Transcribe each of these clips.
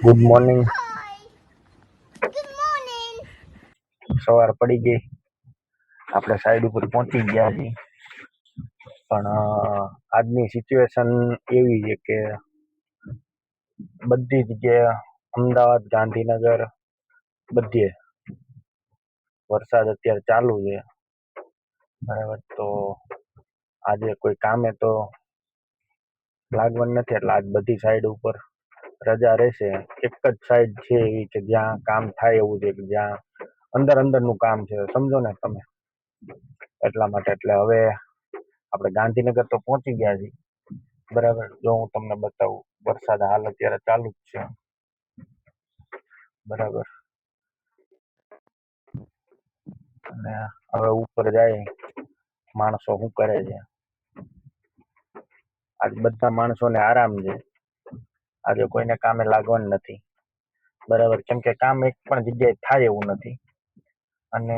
Good morning. સવાર પડી ગઈ, આપણે સાઈડ ઉપર પહોંચી ગયા છીએ. પણ આજની સિચ્યુએશન એવી છે કે બધી જગ્યાએ અમદાવાદ, ગાંધીનગર બધે વરસાદ અત્યારે ચાલુ છે. બરાબર, તો આજે કોઈ કામે તો લાગવાનું નથી, એટલે આજ બધી સાઈડ ઉપર રજા રહેશે. એક જ સાઈડ છે એવી કે જ્યાં કામ થાય એવું છે, કે જ્યાં અંદર અંદરનું કામ છે, સમજો ને તમે. એટલા માટે એટલે હવે આપણે ગાંધીનગર તો પહોંચી ગયા છીએ. બરાબર, જો હું તમને બતાવું, વરસાદ હાલ અત્યારે ચાલુ જ છે. બરાબર, અને હવે ઉપર જાય માણસો શું કરે છે. આજ બધા માણસોને આરામ છે, આજે કોઈને કામે લાગવાનું નથી. બરાબર, કેમ કે કામ એક પણ જગ્યાએ થાય એવું નથી. અને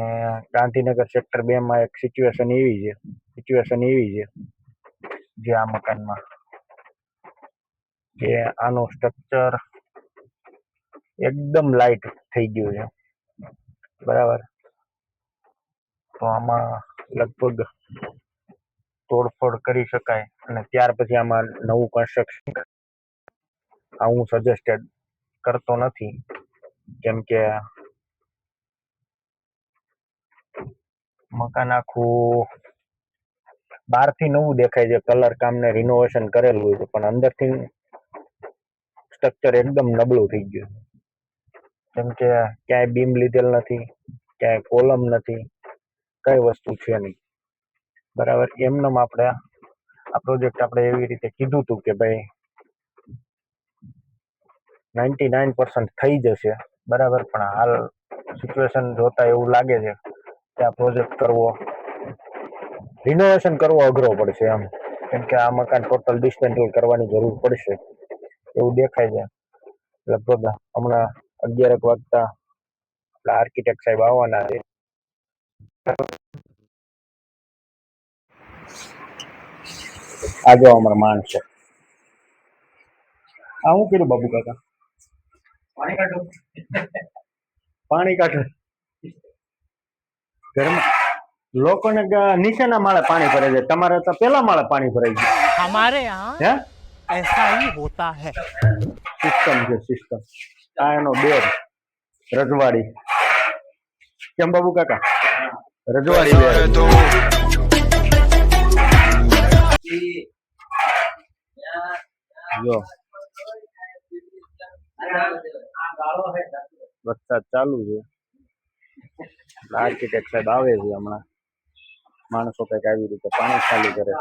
ગાંધીનગર સેક્ટર 2 માં એક સિચ્યુએશન એવી છે જે આ મકાનમાં કે આનું સ્ટ્રક્ચર એકદમ લાઇટ થઈ ગયું છે. બરાબર, તો આમાં લગભગ તોડફોડ કરી શકાય, અને ત્યાર પછી આમાં નવું કન્સ્ટ્રક્શન હું સજેસ્ટેડ કરતો નથી. કેમ કે મકાન આખું બહારથી નવું દેખાય છે, કલર કામ ને રિનોવેશન કરેલું હોય છે, પણ અંદરથી સ્ટ્રક્ચર એકદમ નબળું થઈ ગયું. કેમ કે ક્યાંય બીમ લીધેલ નથી, ક્યાંય કોલમ નથી, કઈ વસ્તુ છે નહીં. બરાબર, એમનેમ આપણે આ પ્રોજેક્ટ આપણે એવી રીતે કીધું હતું કે ભાઈ 99% થઈ જશે. બરાબર, પણ હાલ સિચ્યુએશન જોતા એવું લાગે છે કે આ પ્રોજેક્ટ કરવો, રિનોવેશન કરવો અઘરો પડશે એમ. કેમ કે આ મકાન ટોટલ ડિસમેન્ટલ કરવાની જરૂર પડશે એવું દેખાય છે. લગભગ હમણાં 11 વાગતા આપણા આર્કિટેક્ટ સાહેબ આવવાના છે. આજે અમારા માણસો આ શું કર્યું બાબુ કાકા? પાણી કાઢો ઘરમાં. લોકોને નીચેના માળે પાણી ભરાય છે, તમારે તો પેલા માળે પાણી ભરાય છે. हमारे यहाँ ऐसा ही होता है. સિસ્ટમ છે, સિસ્ટમ. આ એનો બેર રજવાડી. કેમ બાબુ કાકા? રજવાડી બેર. જો વરસાદ ચાલુ છે, આર્કિટેક્ટ સાહેબ આવે છે હમણાં. માણસો કઈક આવી રીતે પાણી ખાલી કરે,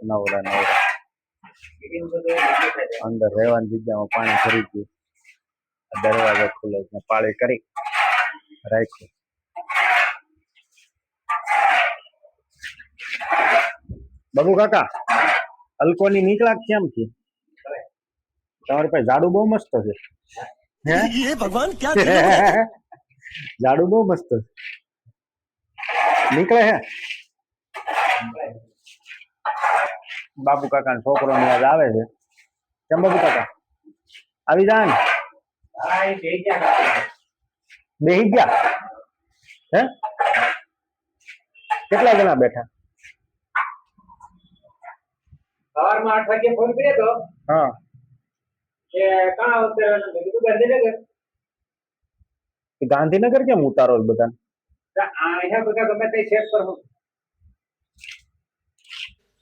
નવરા નવરા. અંદર રહેવાની જગ્યામાં પાણી ભરી ગયું, દરવાજા ખુલે છે, પાળી કરી રાખ્યું. બાબુ કાકા, અલ્કોની નીકળા કેમ છે? તમારી પાસે ઝાડુ બહુ મસ્ત છે. भगवान क्या ઝાડુ બહુ મસ્ત નીકળે હે. બાબુ કાકા છોકરો ની યાદ આવે છે. કેમ બાબુ કાકા આવી જાય ને? બેહી ગયા હે? કેટલા જણા બેઠા? સવારમાં 8 વાગે ફોન કર્યો તો. હા, કે કાં ઉતરવાનું? મેં કીધું ગાંધીનગર. ગાંધીનગર કેમ ઉતારો બધા? અહીંયા બધા ગમે તે શેર પર હું.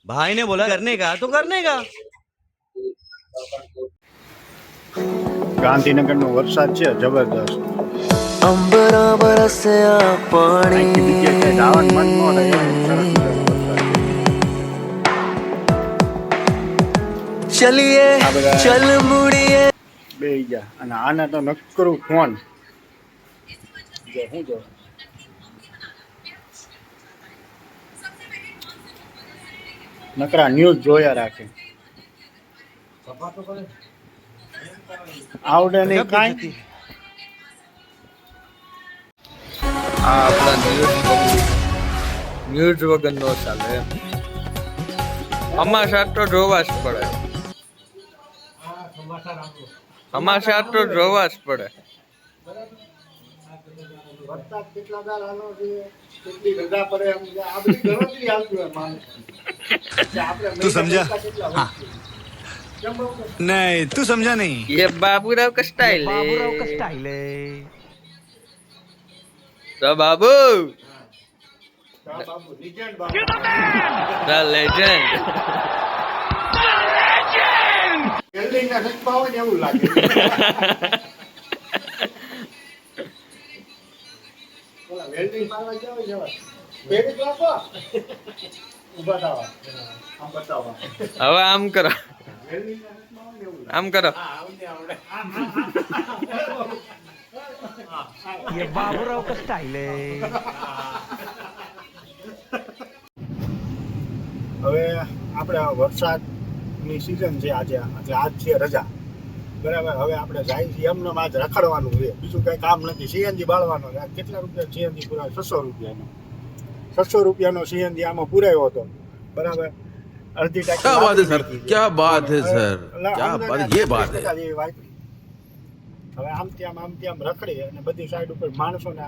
भाई ने बोला करने का तो करने का. ગાંધીનગર નો વરસાદ છે જબરદસ્ત. અંબરા બરસ્યા પાણી જવાનું મન ન થાય એવો સરસ વરસાદ છે. ચલીએ ચલ મુડીએ બે ગયા અને આને તો નકરું ફોન જો હું જો નકરા ન્યૂઝ જોયા રાખે. આવડે નહીં કાંઈ. આ આપણા ન્યૂઝ વગર નો ચાલે એમ. અમારા સાથ તો જોવા જ પડે. અમારે તો જોવા જ પડે. વરસાદ કેટલા દાર આનો છે, કેટલી રજા પડે એમ છે. આ બધી ગણતરી આવતી હોય માણસ. તું સમજા? હા. नहीं तू समझा नहीं. ये बाबूराव का स्टाइल है. बाबूराव का स्टाइल है. तो Babu Babu legend Babu. The legend. Welding ના શીખવા હોય ને એવું લાગે. ઓલા વેલ્ડિંગ પાડવા જાવ જવા. પેરી બાપા. ઊભા થાવ. આમ બતાવો. હવે આમ કરો, વેલ્ડિંગ ના શીખવા હોય ને એવું લાગે. આમ કરો. ये बाबूराव का स्टाइल है. હવે આપણે વરસાદની સિઝન છે આજે, એટલે આજ છે રજા, બરાબર. હવે આપણે જાય છે એમને આજ રખડવાનું છે, બીજું કઈ કામ નથી. સીએનજી બાળવાનો છે. કેટલા રૂપિયા સીએનજી પુરાય? 600 રૂપિયાનો. 600 રૂપિયાનો સીએનજી આમાં પુરાયો હતો, બરાબર. અડધી ટાંકી क्या बात है सर, क्या बात है सर, એટલે क्या અમને बात, ત્યાં ये बात 30% है. જેવી વાપરી. હવે આમ ત્યાં રખડી અને બધી સાઈડ ઉપર માણસોને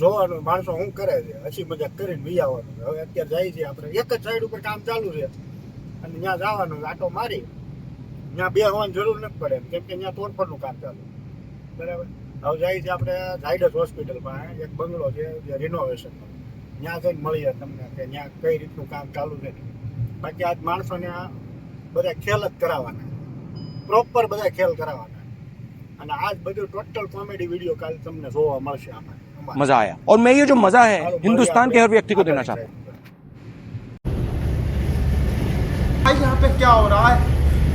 જોવાનું, માણસો શું કરે છે, હસી મજાક કરીને વી આવવાનું. હવે અત્યારે જાય છે આપણે એક જ સાઈડ ઉપર કામ ચાલુ છે અને ત્યાં જવાનું, આટો મારી ત્યાં બેસવાની જરૂર નથી પડે એમ, કેમ કે ત્યાં તોડફોડનું કામ ચાલુ, બરાબર. હવે જાય છે આપણે ઝાયડસ હોસ્પિટલમાં એક બંગલો છે જે રિનોવેશનનો, ત્યાં જઈને મળીએ તમને કે ત્યાં કઈ રીતનું કામ ચાલુ છે. બાકી આજ માણસોને બધા ખેલ જ કરાવવાના, પ્રોપર બધા ખેલ કરાવવાના. અને આજ બધું ટોટલ કોમેડી વિડીયો કાલે તમને જોવા મળશે આમાં. मजा आया और मैं ये जो मजा है हिंदुस्तान के हर व्यक्ति को देना चाहता हूँ. भाई यहाँ पे क्या हो रहा है?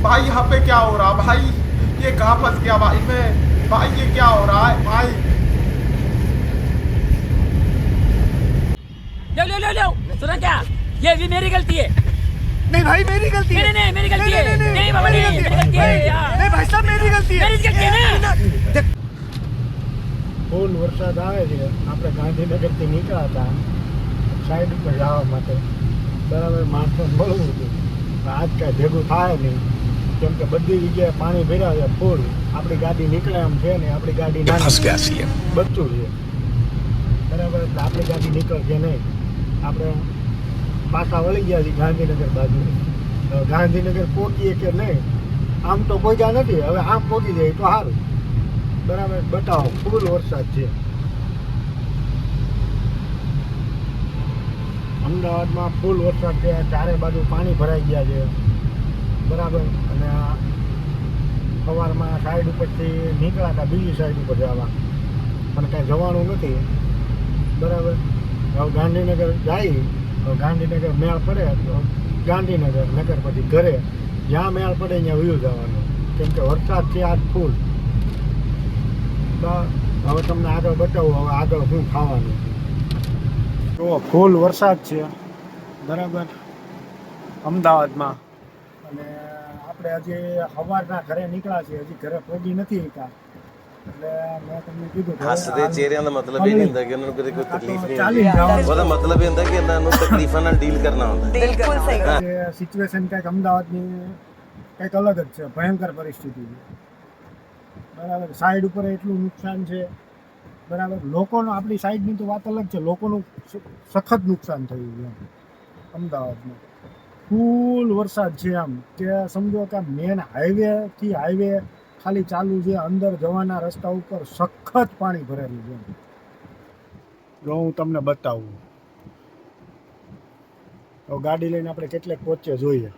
भाई यहाँ पे क्या हो रहा है? भाई ये कहाँ फंस गया भाई मैं? भाई ये क्या हो रहा है भाई? लो लो लो लो, सुना क्या? ये भी मेरी गलती है. नहीं भाई मेरी गलती है. नहीं मेरी गलती है. नहीं बाबा नहीं, मेरी गलती है यार. नहीं भाई साहब मेरी गलती है. मेरी गलती है ना. ફૂલ વરસાદ આવે છે. આપણે ગાંધીનગરથી નીકળ્યા હતા સાઈડ ઉપર જવા માટે, બરાબર. માણસોને મળવું હતું, આજ કાંઈ ભેગું થાય નહીં, કેમ કે બધી જગ્યાએ પાણી ભર્યા છે ફૂલ. આપણી ગાડી નીકળે એમ છે ને, આપણી ગાડી નાની બચ્ચું છે, બરાબર. એટલે આપણી ગાડી નીકળશે નહીં. આપણે પાછા વળી ગયા છીએ ગાંધીનગર બાજુ. ગાંધીનગર પહોંચીએ કે નહીં, આમ તો પહોંચ્યા નથી, હવે આમ પહોંચી જાય તો સારું, બરાબર. બતાવો ફૂલ વરસાદ છે અમદાવાદમાં, ફૂલ વરસાદ છે. ચારે બાજુ પાણી ભરાઈ ગયા છે, બરાબર. અને સવારમાં સાઈડ ઉપરથી નીકળ્યા હતા બીજી સાઈડ ઉપર જવા, પણ કાંઈ જવાનું નથી, બરાબર. હવે ગાંધીનગર જાય, ગાંધીનગર મેળ પડે તો ગાંધીનગર, નગર પછી ઘરે, જ્યાં મેળ પડે ત્યાં વ્યૂ જવાનું, કેમ કે વરસાદ છે આજ ફૂલ. હવે તમને આગળ બતાવું હવે આગળ શું ખાવાનું. તો ફૂલ વરસાદ છે, બરાબર, અમદાવાદમાં. અને આપણે હજી સવારના ઘરે નીકળ્યા છીએ, હજી ઘરે પહોંચી નથી શક્યા, એટલે મેં તમને કીધું हंसते चेहरे का मतलब ही नहीं होता कि उन्होंने कोई तकलीफ नहीं ચાલી होती. જવાનું. ਉਹਦਾ ਮਤਲਬ ਇਹ ਹੁੰਦਾ ਕਿ ਇਹਨਾਂ ਨੂੰ ਤਕਲੀਫਾਂ ਨਾਲ ਡੀਲ ਕਰਨਾ ਹੁੰਦਾ. સિચ્યુએશન કંઈક અમદાવાદની કંઈક અલગ જ છે, ભયંકર પરિસ્થિતિ છે, બરાબર. સાઈડ ઉપર એટલું નુકસાન છે, બરાબર. લોકોનો, આપણી સાઈડની તો વાત અલગ છે, લોકોનું સખત નુકસાન થયું છે અમદાવાદમાં. ફૂલ વરસાદ છે, આમ કે સમજો કે મેન હાઈવેથી હાઈવે ખાલી ચાલુ છે, અંદર જવાના રસ્તા ઉપર સખત પાણી ભરેલું છે. જો હું તમને બતાવું, તો ગાડી લઈને આપણે કેટલેક પહોંચે જોઈએ.